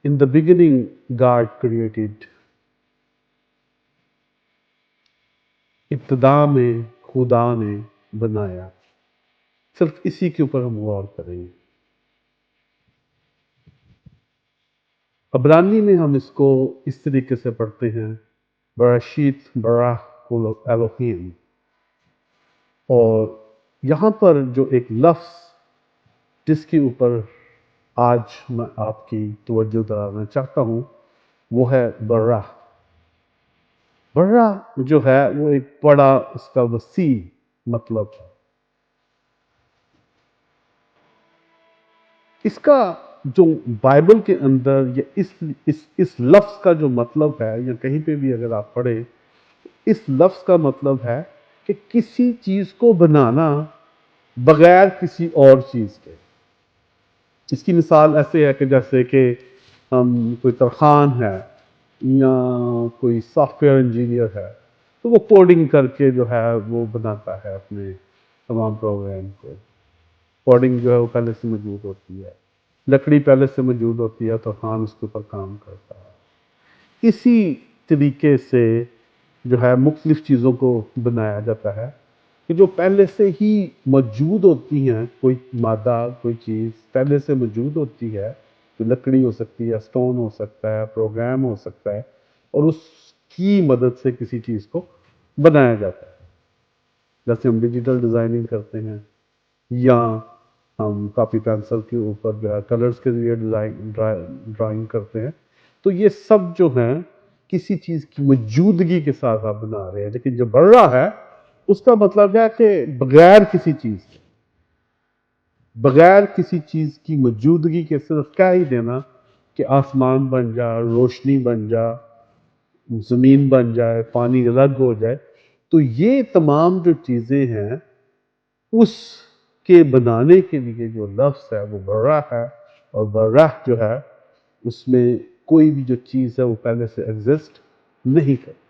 In the beginning God created. ابتدا میں خدا نے بنایا. صرف اسی کے اوپر ہم غور کریں گے. عبرانی میں ہم اس کو اس طریقے سے پڑھتے ہیں براشیت برا الوہیم. اور یہاں پر جو ایک لفظ جس کے اوپر آج میں آپ کی توجہ دلانا چاہتا ہوں وہ ہے برا. برا جو ہے وہ ایک بڑا اس کا وسیع مطلب ہے. اس کا جو بائبل کے اندر یا اس لفظ کا جو مطلب ہے یا کہیں پہ بھی اگر آپ پڑھیں اس لفظ کا مطلب ہے کہ کسی چیز کو بنانا بغیر کسی اور چیز کے. اس کی مثال ایسے ہے کہ جیسے کہ ہم کوئی ترخان ہے یا کوئی سافٹ ویئر انجینئر ہے تو وہ کوڈنگ کر کے جو ہے وہ بناتا ہے اپنے تمام پروگرام کو. کوڈنگ جو ہے وہ پہلے سے موجود ہوتی ہے، لکڑی پہلے سے موجود ہوتی ہے، ترخان اس کے اوپر کام کرتا ہے. اسی طریقے سے جو ہے مختلف چیزوں کو بنایا جاتا ہے کہ جو پہلے سے ہی موجود ہوتی ہیں. کوئی مادہ کوئی چیز پہلے سے موجود ہوتی ہے تو لکڑی ہو سکتی ہے، سٹون ہو سکتا ہے، پروگرام ہو سکتا ہے، اور اس کی مدد سے کسی چیز کو بنایا جاتا ہے. جیسے ہم ڈیجیٹل ڈیزائننگ کرتے ہیں یا ہم کاپی پینسل کے اوپر جو ہے کلرز کے ذریعے ڈرائنگ کرتے ہیں. تو یہ سب جو ہیں کسی چیز کی موجودگی کے ساتھ آپ بنا رہے ہیں. لیکن جو بڑھ رہا ہے اس کا مطلب ہے کہ بغیر کسی چیز کے، بغیر کسی چیز کی موجودگی کے صرف کہہ ہی دینا کہ آسمان بن جائے، روشنی بن جائے، زمین بن جائے، پانی الگ ہو جائے. تو یہ تمام جو چیزیں ہیں اس کے بنانے کے لیے جو لفظ ہے وہ برا ہے. اور برا جو ہے اس میں کوئی بھی جو چیز ہے وہ پہلے سے ایگزسٹ نہیں کرتی.